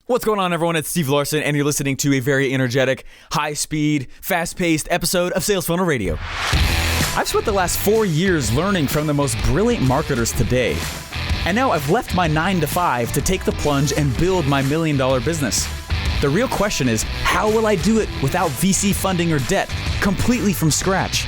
What's going on, everyone? It's Steve Larsen, and you're listening to a very energetic, high-speed, fast-paced episode of Sales Funnel Radio. I've spent the last 4 years learning from the most brilliant marketers today, and now I've left my 9-to-5 to take the plunge and build my $1 million business. The real question is, how will I do it without VC funding or debt, completely from scratch?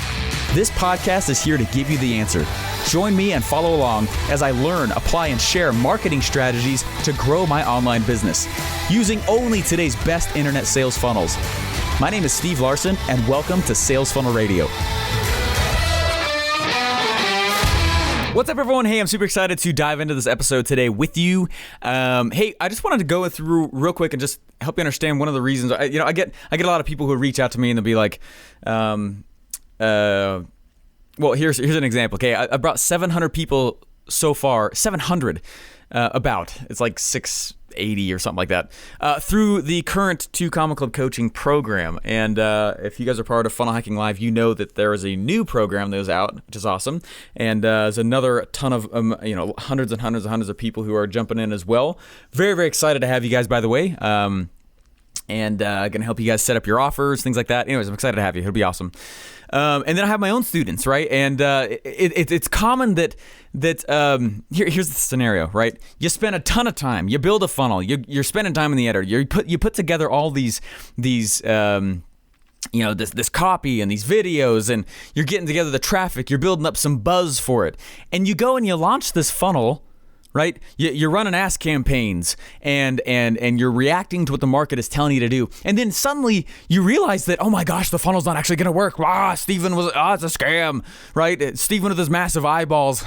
This podcast is here to give you the answer. Join me and follow along as I learn, apply, and share marketing strategies to grow my online business using only today's best internet sales funnels. My name is Steve Larsen, and welcome to Sales Funnel Radio. What's up, everyone? Hey, I'm super excited to dive into this episode today with you. Hey, I just wanted to go through real quick and just help you understand one of the reasons. I get a lot of people who reach out to me and they'll be like, well, here's an example. Okay, I brought 700 people so far. 700 it's like 680 or something like that through the current 2 Comma Club coaching program. And if you guys are part of Funnel Hacking Live, you know that there is a new program that was out, which is awesome. And there's another ton of hundreds and hundreds of people who are jumping in as well. Very, very excited to have you guys, by the way. And gonna help you guys set up your offers, things like that. Anyways, I'm excited to have you. It'll be awesome. And then I have my own students, right? And it's common that here's the scenario, right? You spend a ton of time, you build a funnel, you're spending time in the editor, you put together all these this copy and these videos, and you're getting together the traffic, you're building up some buzz for it, and you go and you launch this funnel. Right? You're running ask campaigns and you're reacting to what the market is telling you to do. And then suddenly you realize that, oh my gosh, the funnel's not actually going to work. It's a scam, right? Steven with his massive eyeballs,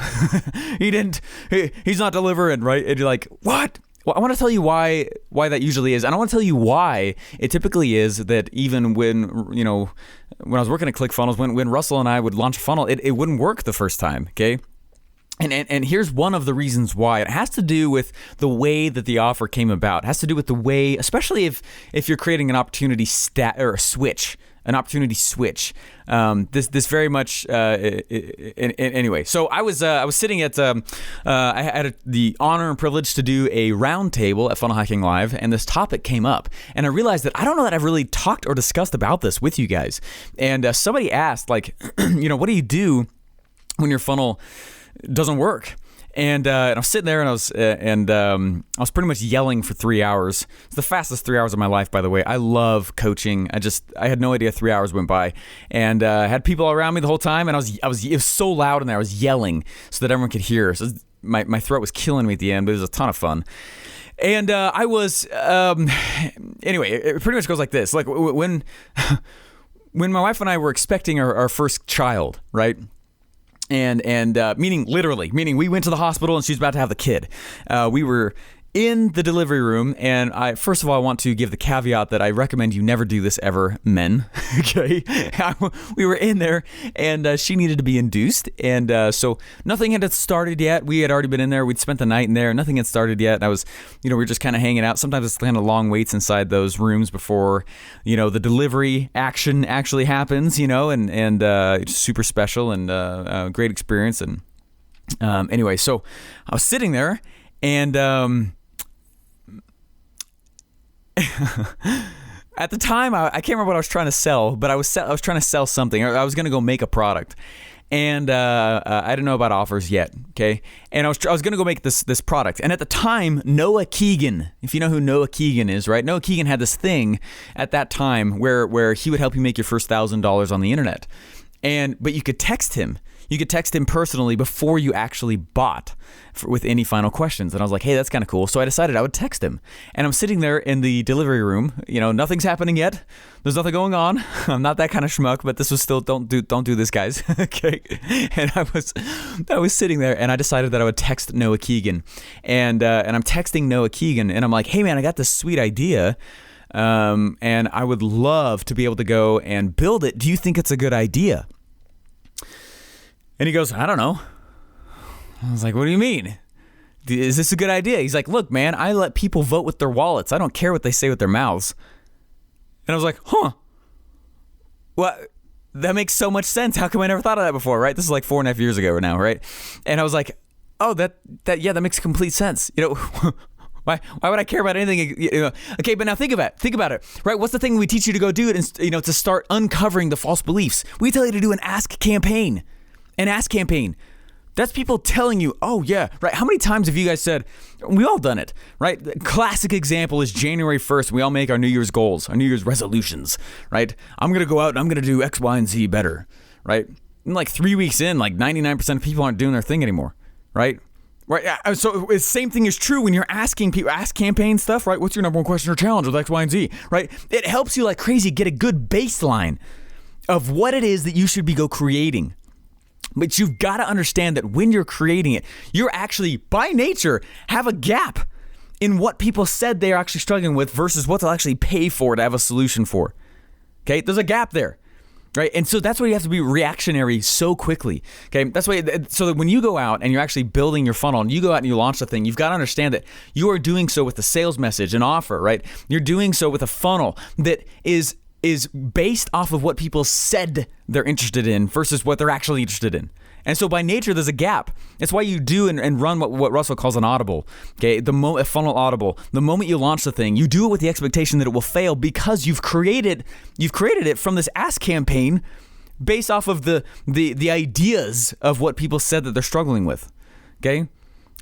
he's not delivering, right? And you're like, what? Well, I want to tell you why that usually is. And I want to tell you why it typically is that even when I was working at ClickFunnels, when Russell and I would launch a funnel, it wouldn't work the first time, okay? And here's one of the reasons why. It has to do with the way that the offer came about. It has to do with the way, especially if you're creating an opportunity switch. This very much. Anyway, so I was sitting at. I had the honor and privilege to do a roundtable at Funnel Hacking Live, and this topic came up, and I realized that I don't know that I've really talked or discussed about this with you guys. And somebody asked, like, what do you do when your funnel doesn't work? And I was sitting there, and I was pretty much yelling for 3 hours. It's the fastest 3 hours of my life, by the way. I love coaching. I had no idea 3 hours went by, and I had people around me the whole time, and it was so loud in there. I was yelling so that everyone could hear. So my throat was killing me at the end, but it was a ton of fun. And I was anyway. It pretty much goes like this: like when my wife and I were expecting our first child, right? And meaning we went to the hospital and she was about to have the kid. We were in the delivery room, and first of all, I want to give the caveat that I recommend you never do this ever, men. Okay, we were in there, and she needed to be induced, and so nothing had started yet. We had already been in there. We'd spent the night in there. Nothing had started yet. And I was, we were just kind of hanging out. Sometimes it's kind of long waits inside those rooms before, the delivery action actually happens. And it's super special and great experience. And anyway, so I was sitting there, and at the time, I can't remember what I was trying to sell, but I was trying to sell something. Or I was going to go make a product, and I didn't know about offers yet. Okay, and I was going to go make this product. And at the time, Noah Keegan, if you know who Noah Keegan is, right? Noah Keegan had this thing at that time where he would help you make your first $1,000 on the internet, but you could text him. You could text him personally before you actually bought with any final questions. And I was like, hey, that's kind of cool. So I decided I would text him. And I'm sitting there in the delivery room. Nothing's happening yet. There's nothing going on. I'm not that kind of schmuck, but this was still, don't do this, guys. Okay. And I was sitting there, and I decided that I would text Noah Keegan. And I'm texting Noah Keegan, and I'm like, hey, man, I got this sweet idea. And I would love to be able to go and build it. Do you think it's a good idea? And he goes, I don't know. I was like, what do you mean? Is this a good idea? He's like, look, man, I let people vote with their wallets. I don't care what they say with their mouths. And I was like, huh. Well, that makes so much sense. How come I never thought of that before, right? This is like 4.5 years ago now, right? And I was like, oh, that makes complete sense. Why would I care about anything? Okay, but now think about it, right? What's the thing we teach you to go do it, and to start uncovering the false beliefs? We tell you to do an ask campaign. An ask campaign. That's people telling you, oh yeah, right? How many times have you guys said, we all done it, right? The classic example is January 1st. We all make our New Year's goals, our New Year's resolutions, right? I'm going to go out and I'm going to do X, Y, and Z better, right? And like 3 weeks in, like 99% of people aren't doing their thing anymore, right? Right. So the same thing is true when you're asking people, ask campaign stuff, right? What's your number one question or challenge with X, Y, and Z, right? It helps you like crazy get a good baseline of what it is that you should be creating. But you've got to understand that when you're creating it, you're actually, by nature, have a gap in what people said they're actually struggling with versus what they'll actually pay for to have a solution for. Okay? There's a gap there. Right? And so that's why you have to be reactionary so quickly. Okay? That's why, so that when you go out and you're actually building your funnel and you go out and you launch the thing, you've got to understand that you are doing so with a sales message, an offer, right? You're doing so with a funnel that is based off of what people said they're interested in versus what they're actually interested in. And so by nature, there's a gap. It's why you do and run what Russell calls an audible, okay? A funnel audible. The moment you launch the thing, you do it with the expectation that it will fail because you've created it from this ask campaign based off of the ideas of what people said that they're struggling with, okay?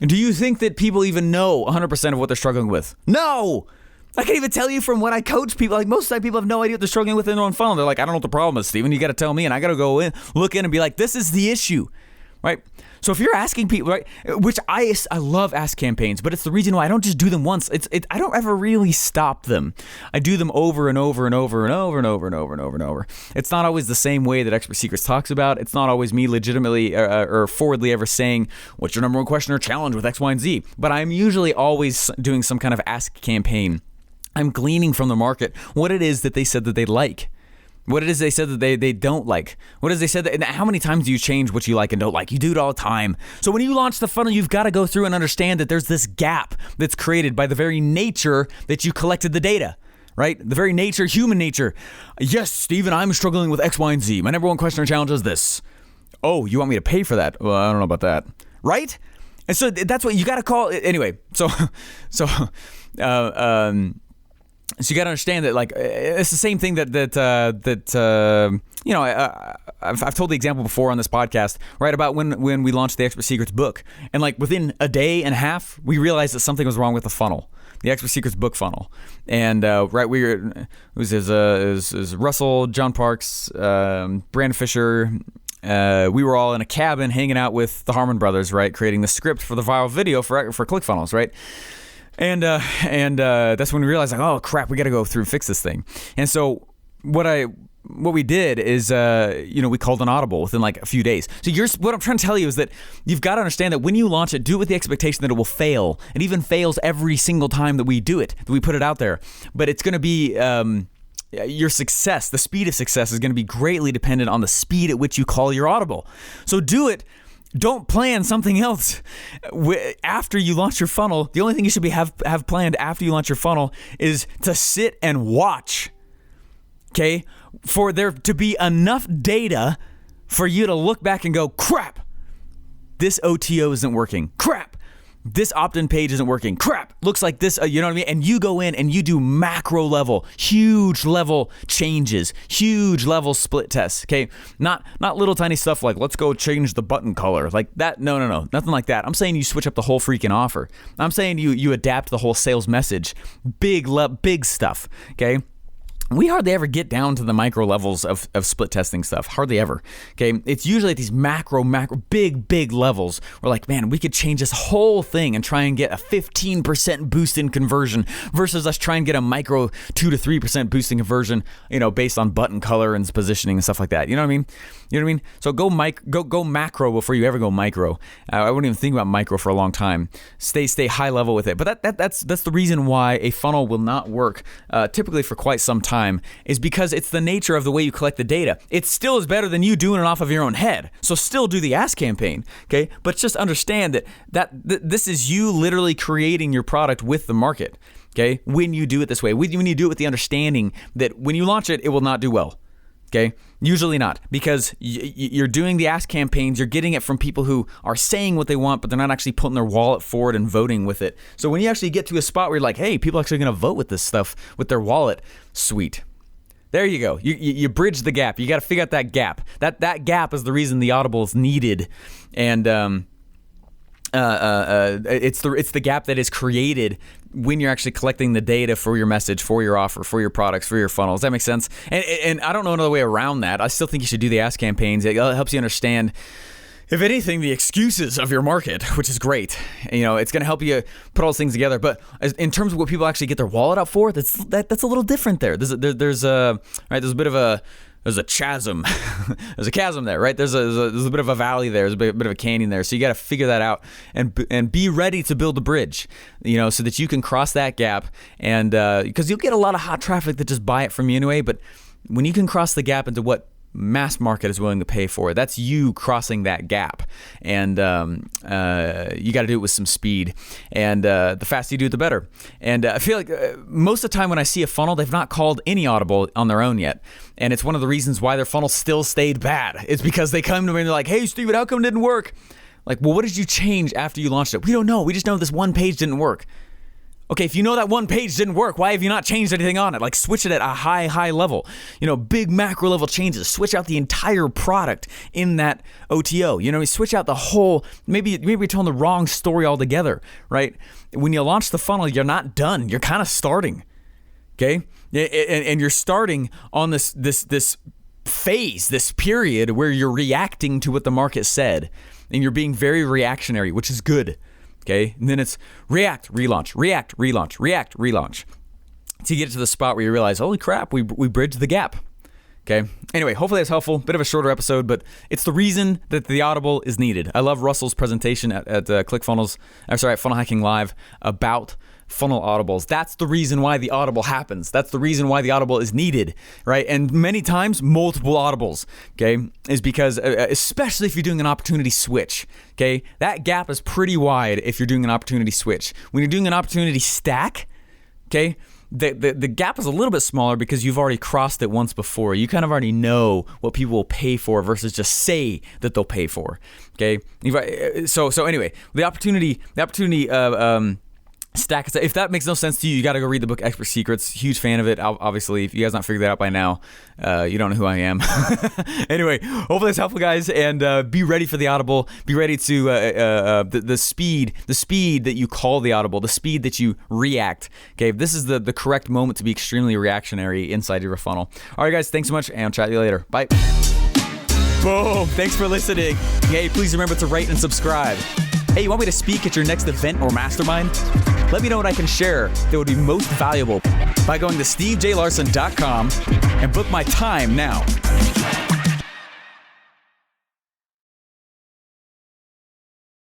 Do you think that people even know 100% of what they're struggling with? No! I can't even tell you from what I coach people. Like most of the time, people have no idea what they're struggling with in their own funnel. They're like, I don't know what the problem is, Steven. You got to tell me, and I got to go in, look in, and be like, this is the issue, right? So if you're asking people, right, which I love ask campaigns, but it's the reason why I don't just do them once. I don't ever really stop them. I do them over and over and over and over and over and over and over and over. It's not always the same way that Expert Secrets talks about. It's not always me legitimately or forwardly ever saying, what's your number one question or challenge with X, Y, and Z? But I'm usually always doing some kind of ask campaign. I'm gleaning from the market what it is that they said that they like, what it is they said that they don't like, what is they said that, and how many times do you change what you like and don't like? You do it all the time. So when you launch the funnel, you've got to go through and understand that there's this gap that's created by the very nature that you collected the data, right? The very nature, human nature. Yes, Steven, I'm struggling with X, Y, and Z. My number one question or challenge is this. Oh, you want me to pay for that? Well, I don't know about that, right? And so that's what you got to call it. Anyway, so you got to understand that, like, it's the same thing that I've told the example before on this podcast, right? About when we launched the Expert Secrets book, and like within a day and a half, we realized that something was wrong with the funnel, the Expert Secrets book funnel, and it was Russell, John Parks, Brandon Fisher. We were all in a cabin hanging out with the Harmon brothers, right? Creating the script for the viral video for ClickFunnels, right? And that's when we realized, like, oh crap, we got to go through and fix this thing. And so what we did is, we called an audible within like a few days. So what I'm trying to tell you is that you've got to understand that when you launch it, do it with the expectation that it will fail. It even fails every single time that we do it, that we put it out there. But it's going to be, your success, the speed of success is going to be greatly dependent on the speed at which you call your audible. So do it. Don't plan something else after you launch your funnel. The only thing you should have planned after you launch your funnel is to sit and watch, okay? For there to be enough data for you to look back and go, crap, this OTO isn't working. Crap, this opt-in page isn't working. Crap, looks like this, you know what I mean? And you go in and you do macro level, huge level changes, huge level split tests, okay? Not little tiny stuff like, let's go change the button color. Like that, no, nothing like that. I'm saying you switch up the whole freaking offer. I'm saying you adapt the whole sales message. Big stuff, okay? We hardly ever get down to the micro levels of split testing stuff. Hardly ever. Okay. It's usually at these macro, big levels. We're like, man, we could change this whole thing and try and get a 15% boost in conversion versus us try and get a micro 2 to 3% boost in conversion, based on button color and positioning and stuff like that. You know what I mean? So go macro before you ever go micro. I wouldn't even think about micro for a long time. Stay high level with it. But that's the reason why a funnel will not work typically for quite some time, is because it's the nature of the way you collect the data. It still is better than you doing it off of your own head. So still do the ask campaign, okay? But just understand that this is you literally creating your product with the market, okay? When you do it this way, when you do it with the understanding that when you launch it, it will not do well. Okay, usually not, because you're doing the ask campaigns. You're getting it from people who are saying what they want, but they're not actually putting their wallet forward and voting with it. So when you actually get to a spot where you're like, hey, people are actually going to vote with this stuff with their wallet, sweet. There you go. You bridge the gap. You got to figure out that gap. That gap is the reason the Audible is needed, and it's the gap that is created when you're actually collecting the data for your message, for your offer, for your products, for your funnel. Does that make sense? And I don't know another way around that. I still think you should do the ask campaigns. It helps you understand, if anything, the excuses of your market, which is great. It's going to help you put all those things together. But in terms of what people actually get their wallet up for, that's a little different there. There's a bit of a chasm. There's a chasm there, right? There's a bit of a valley there. There's a bit of a canyon there. So you got to figure that out and be ready to build a bridge, so that you can cross that gap. And because you'll get a lot of hot traffic that just buy it from you anyway. But when you can cross the gap into what mass market is willing to pay for, that's you crossing that gap. And you got to do it with some speed. And the faster you do it, the better. And I feel like most of the time when I see a funnel, they've not called any Audible on their own yet. And it's one of the reasons why their funnel still stayed bad. It's because they come to me and they're like, hey, Steven, how come it didn't work? Like, well, what did you change after you launched it? We don't know. We just know this one page didn't work. Okay, if you know that one page didn't work, why have you not changed anything on it? Like, switch it at a high level. Big macro level changes. Switch out the entire product in that OTO. Switch out the whole, maybe you're telling the wrong story altogether, right? When you launch the funnel, you're not done. You're kind of starting, okay? And you're starting on this phase, this period where you're reacting to what the market said. And you're being very reactionary, which is good. Okay, and then it's react, relaunch, react, relaunch, react, relaunch. To get to the spot where you realize, holy crap, we bridged the gap. Okay, anyway, hopefully that's helpful. Bit of a shorter episode, but it's the reason that the Audible is needed. I love Russell's presentation at Funnel Hacking Live about funnel audibles. That's the reason why the Audible happens. That's the reason why the Audible is needed, right? And many times, multiple Audibles, okay, is because, especially if you're doing an opportunity switch, okay, that gap is pretty wide if you're doing an opportunity switch. When you're doing an opportunity stack, okay, the gap is a little bit smaller because you've already crossed it once before. You kind of already know what people will pay for versus just say that they'll pay for, okay? So anyway, the opportunity stack. If that makes no sense to you, you got to go read the book Expert Secrets. Huge fan of it. Obviously, if you guys not figured that out by now, you don't know who I am. Anyway, hopefully that's helpful, guys. And be ready for the Audible. Be ready to the speed that you call the Audible, the speed that you react. Okay, this is the correct moment to be extremely reactionary inside your funnel. All right, guys. Thanks so much, and I'll chat to you later. Bye. Boom. Thanks for listening. Hey, please remember to rate and subscribe. Hey, you want me to speak at your next event or mastermind? Let me know what I can share that would be most valuable by going to stevejlarsen.com and book my time now.